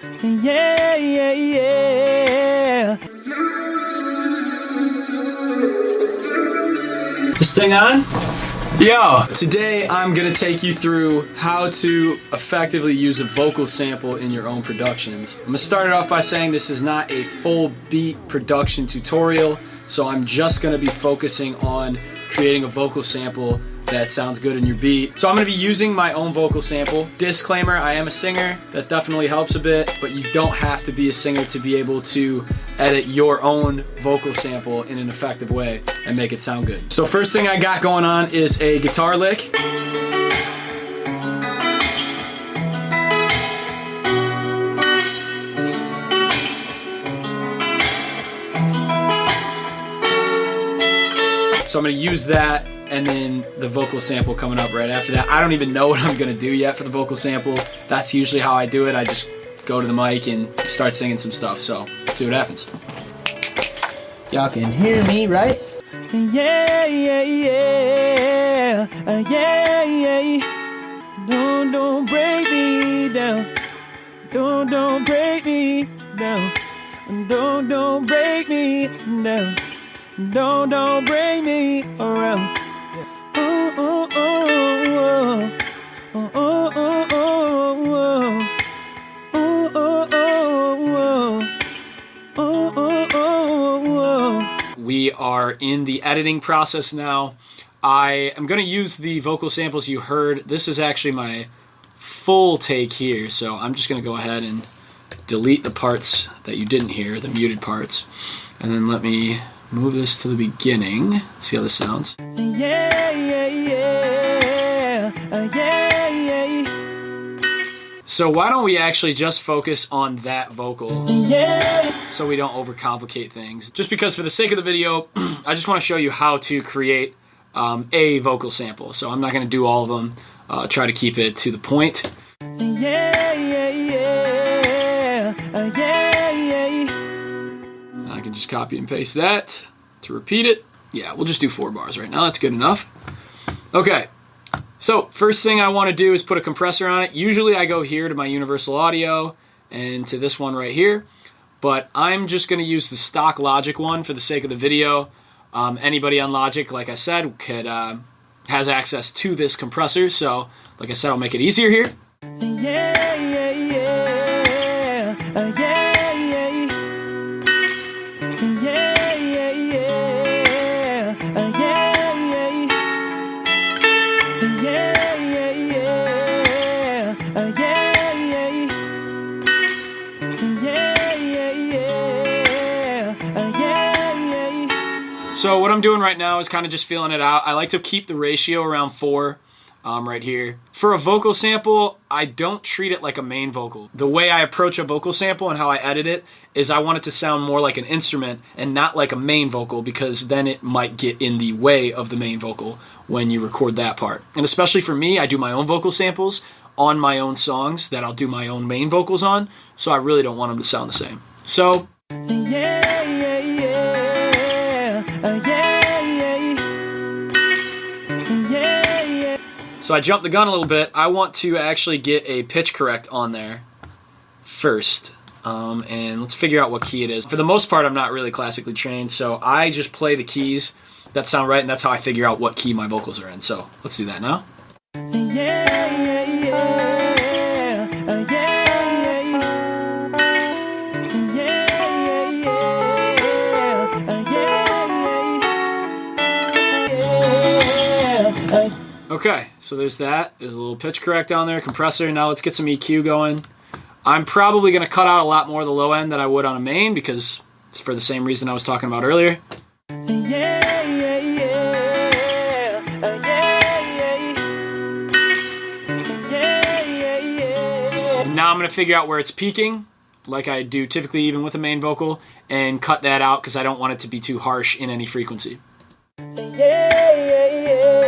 Yeah, yeah, yeah. This thing on? Yo, today I'm gonna take you through how to effectively use a vocal sample in your own productions. I'm gonna start it off by saying this is not a full beat production tutorial, so I'm just gonna be focusing on creating a vocal sample that sounds good in your beat. So I'm gonna be using my own vocal sample. Disclaimer, I am a singer. That definitely helps a bit, but you don't have to be a singer to be able to edit your own vocal sample in an effective way and make it sound good. So first thing I got going on is a guitar lick. So I'm gonna use that, and then the vocal sample coming up right after that. I don't even know what I'm gonna do yet for the vocal sample. That's usually how I do it. I just go to the mic and start singing some stuff. So let's see what happens. Y'all can hear me, right? Yeah, yeah, yeah. Yeah, yeah. Don't break me down. Don't break me down. Don't break me down. Don't bring me around. Oh, oh, oh, oh, oh, oh, oh, oh, oh, oh, oh, oh. We are in the editing process now. I am going to use the vocal samples you heard. This is actually my full take here, so I'm just going to go ahead and delete the parts that you didn't hear, the muted parts, and then let me move this to the beginning. Let's see how this sounds. Yeah, yeah, yeah. Yeah, yeah. So why don't we actually just focus on that vocal, so we don't overcomplicate things. Just because for the sake of the video, I just want to show you how to create a vocal sample. So I'm not going to do all of them. Try to keep it to the point. Yeah, yeah, yeah. Yeah, yeah. I can just copy and paste that to repeat it. Yeah, we'll just do 4 bars right now. That's good enough. Okay, so first thing I want to do is put a compressor on it. Usually I go here to my Universal Audio and to this one right here, but I'm just going to use the stock Logic one for the sake of the video. Anybody on Logic, like I said, has access to this compressor, so like I said, I'll make it easier here. Yeah, yeah, yeah. Yeah, yeah. Yeah, yeah, yeah. Yeah, yeah. Yeah, yeah, yeah. Yeah, yeah. Yeah, yeah, yeah. Yeah, yeah. So what I'm doing right now is kind of just feeling it out. I like to keep the ratio around 4. Right here. For a vocal sample, I don't treat it like a main vocal. The way I approach a vocal sample and how I edit it is I want it to sound more like an instrument and not like a main vocal, because then it might get in the way of the main vocal when you record that part. And especially for me, I do my own vocal samples on my own songs that I'll do my own main vocals on, so I really don't want them to sound the same. So, yeah, yeah, yeah. Yeah, yeah. So I jumped the gun a little bit. I want to actually get a pitch correct on there first. And let's figure out what key it is. For the most part, I'm not really classically trained, so I just play the keys that sound right, and that's how I figure out what key my vocals are in. So let's do that now. Yeah, yeah, yeah. Okay, so there's that. There's a little pitch correct down there, compressor. Now let's get some EQ going. I'm probably going to cut out a lot more of the low end than I would on a main, because it's for the same reason I was talking about earlier. Yeah, yeah, yeah. Yeah, yeah, yeah. Now I'm going to figure out where it's peaking, like I do typically even with a main vocal, and cut that out because I don't want it to be too harsh in any frequency. Yeah, yeah, yeah.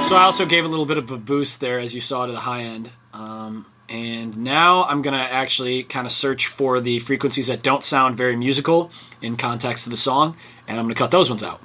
So I also gave a little bit of a boost there, as you saw, to the high end. And now I'm going to actually kind of search for the frequencies that don't sound very musical in context of the song, and I'm going to cut those ones out.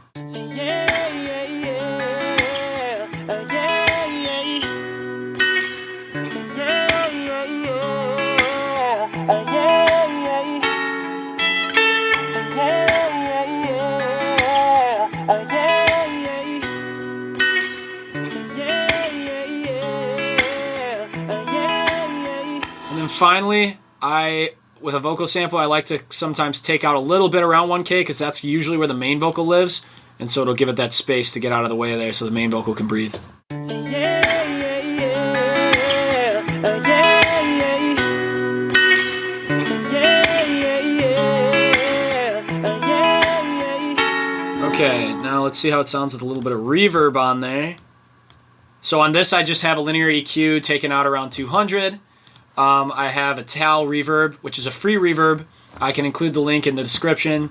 And then finally, with a vocal sample, I like to sometimes take out a little bit around 1K because that's usually where the main vocal lives, and so it'll give it that space to get out of the way of there so the main vocal can breathe. Okay, now let's see how it sounds with a little bit of reverb on there. So on this, I just have a linear EQ taken out around 200. I have a Tal reverb, which is a free reverb. I can include the link in the description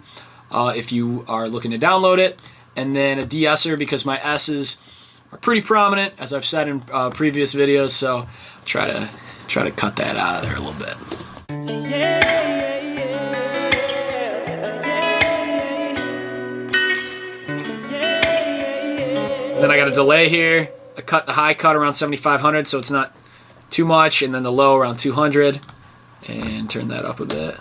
if you are looking to download it. And then a de-esser because my S's are pretty prominent, as I've said in previous videos. So I'll try to cut that out of there a little bit. Then I got a delay here. I cut the high cut around 7,500, so it's not too much, and then the low around 200, and turn that up a bit.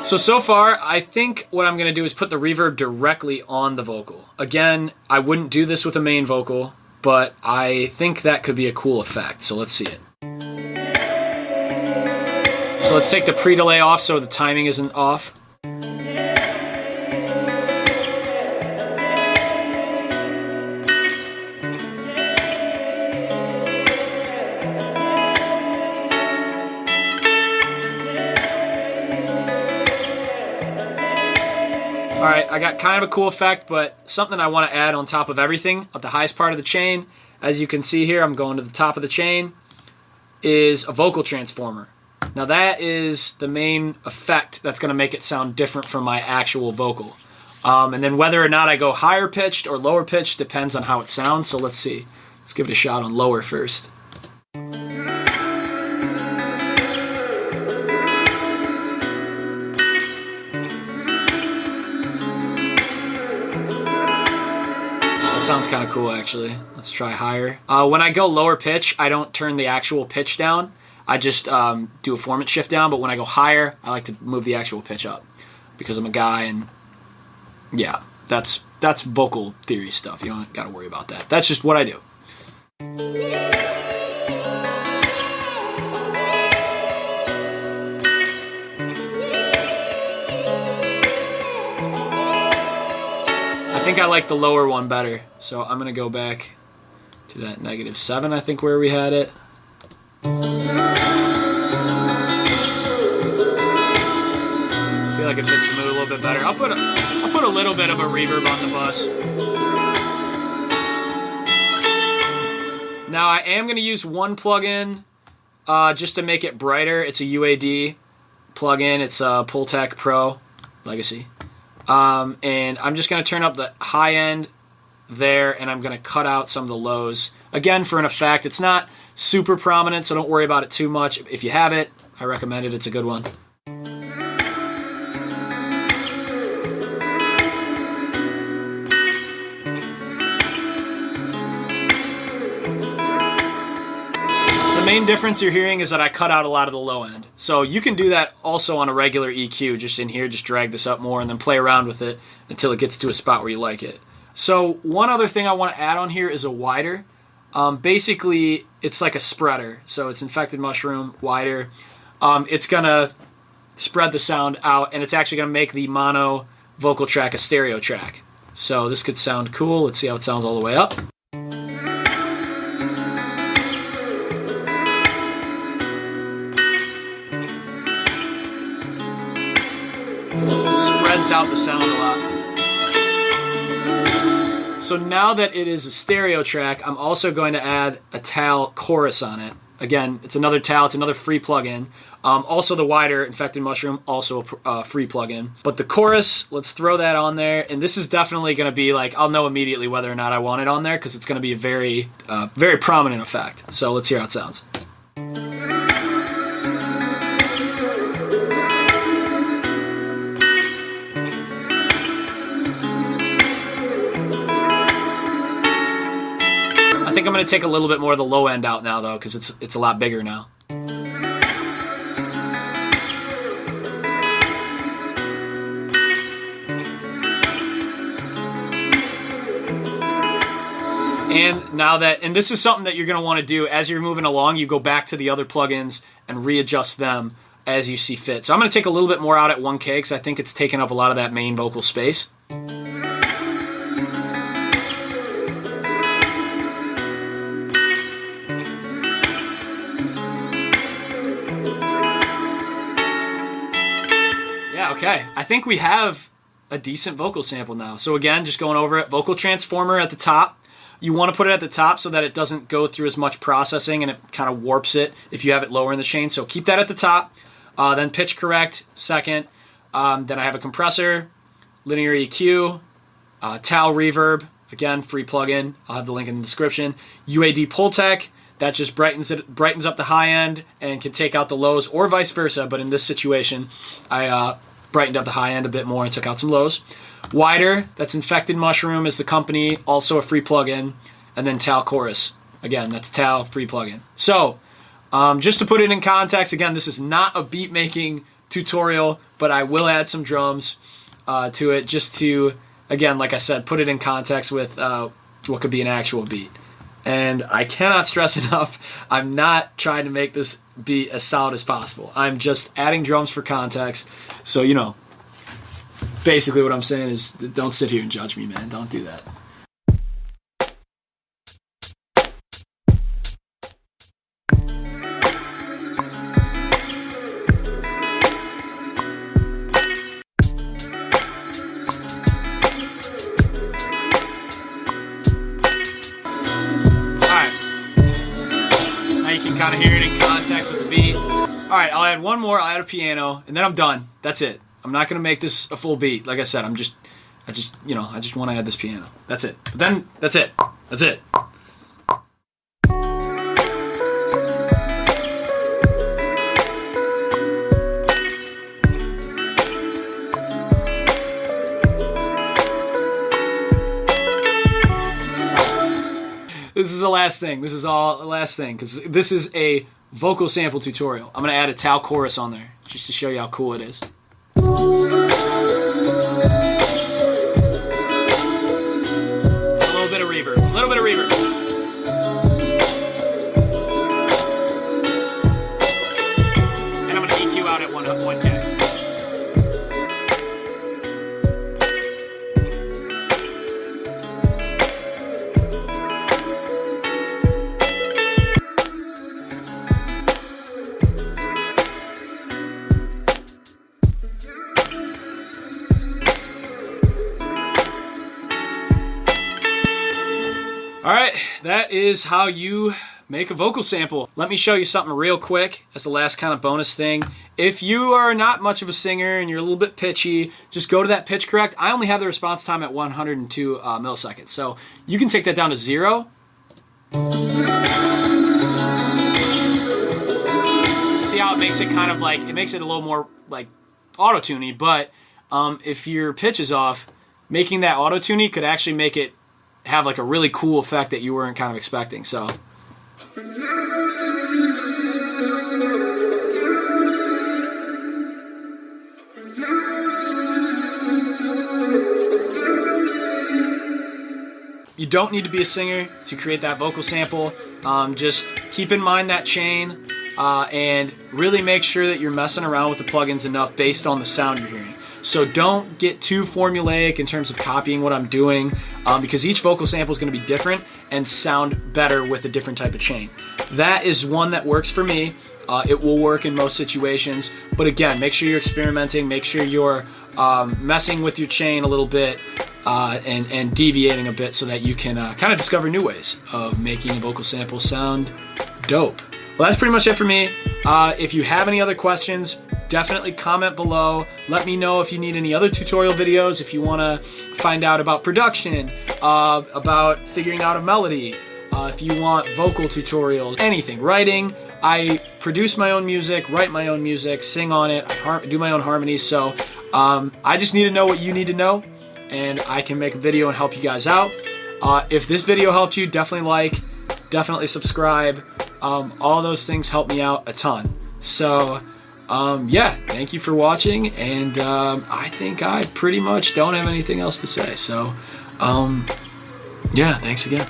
So far, I think what I'm going to do is put the reverb directly on the vocal. Again, I wouldn't do this with a main vocal, but I think that could be a cool effect, so let's see it. So let's take the pre-delay off so the timing isn't off. Alright, I got kind of a cool effect, but something I want to add on top of everything, at the highest part of the chain, as you can see here, I'm going to the top of the chain, is a vocal transformer. Now that is the main effect that's going to make it sound different from my actual vocal. And then whether or not I go higher pitched or lower pitched depends on how it sounds, so let's see. Let's give it a shot on lower first. That sounds kind of cool, actually. Let's try higher. When I go lower pitch, I don't turn the actual pitch down. I just do a formant shift down, but when I go higher, I like to move the actual pitch up because I'm a guy, and yeah, that's vocal theory stuff. You don't got to worry about that. That's just what I do. I think I like the lower one better, so I'm going to go back to that -7, I think, where we had it. I feel like it fits the mood a little bit better. I'll put a little bit of a reverb on the bus. Now I am going to use one plugin just to make it brighter. It's a UAD plugin. It's a Pultec Pro Legacy. And I'm just going to turn up the high end there, and I'm going to cut out some of the lows. Again, for an effect, it's not super prominent, so don't worry about it too much. If you have it, I recommend it. It's a good one. The main difference you're hearing is that I cut out a lot of the low end. So you can do that also on a regular EQ, just in here, just drag this up more and then play around with it until it gets to a spot where you like it. So one other thing I want to add on here is a wider. Basically, it's like a spreader. So it's Infected Mushroom, wider. It's going to spread the sound out, and it's actually going to make the mono vocal track a stereo track. So this could sound cool. Let's see how it sounds all the way up. Spreads out the sound a lot. So now that it is a stereo track, I'm also going to add a Tal chorus on it. Again, it's another Tal, it's another free plugin. Also the wider Infected Mushroom, also a free plugin. But the chorus, let's throw that on there. And this is definitely going to be like, I'll know immediately whether or not I want it on there because it's going to be a very, very prominent effect. So let's hear how it sounds. I think I'm going to take a little bit more of the low end out now, though, because it's a lot bigger now. And now that, and this is something that you're going to want to do as you're moving along, you go back to the other plugins and readjust them as you see fit. So I'm going to take a little bit more out at 1K because I think it's taking up a lot of that main vocal space. Yeah, okay. I think we have a decent vocal sample now. So again, just going over it, vocal transformer at the top. You want to put it at the top so that it doesn't go through as much processing and it kind of warps it if you have it lower in the chain. So keep that at the top. Then pitch correct second. Then I have a compressor, linear EQ, Tal reverb, again, free plugin. I'll have the link in the description. UAD Pultec, that just brightens up the high end and can take out the lows or vice versa. But in this situation, I brightened up the high end a bit more and took out some lows. Wider, that's Infected Mushroom is the company, also a free plugin. And then Tal Chorus. Again, that's Tal, free plugin. So, just to put it in context, again, this is not a beat making tutorial, but I will add some drums to it just to, again, like I said, put it in context with what could be an actual beat. And I cannot stress enough, I'm not trying to make this beat as solid as possible. I'm just adding drums for context. So, you know, basically what I'm saying is don't sit here and judge me, man. Don't do that. Kind of hear it in context with the beat. Alright, I'll add one more, I'll add a piano, and then I'm done. That's it. I'm not going to make this a full beat. Like I said, I just want to add this piano. That's it. But then, that's it. That's it. This is the last thing. This is all the last thing because this is a vocal sample tutorial. I'm going to add a Tal chorus on there just to show you how cool it is. A little bit of reverb. A little bit of reverb. And I'm going to EQ out at 1K. Alright, that is how you make a vocal sample. Let me show you something real quick as the last kind of bonus thing. If you are not much of a singer and you're a little bit pitchy, just go to that pitch correct. I only have the response time at 102 milliseconds, so you can take that down to 0. See how it makes it kind of like, it makes it a little more like auto-tuney, but if your pitch is off, making that auto-tuney could actually make it have like a really cool effect that you weren't kind of expecting. So you don't need to be a singer to create that vocal sample. Just keep in mind that chain and really make sure that you're messing around with the plugins enough based on the sound you're hearing. So don't get too formulaic in terms of copying what I'm doing because each vocal sample is going to be different and sound better with a different type of chain. That is one that works for me. It will work in most situations. But again, make sure you're experimenting. Make sure you're messing with your chain a little bit and deviating a bit so that you can kind of discover new ways of making a vocal sample sound dope. Well, that's pretty much it for me. If you have any other questions, definitely comment below. Let me know if you need any other tutorial videos, if you want to find out about production, about figuring out a melody, if you want vocal tutorials, anything, writing. I produce my own music, write my own music, sing on it, I do my own harmonies, so I just need to know what you need to know, and I can make a video and help you guys out. If this video helped you, definitely like, definitely subscribe. All those things help me out a ton. So, yeah, thank you for watching, and I think I pretty much don't have anything else to say. So, yeah, thanks again.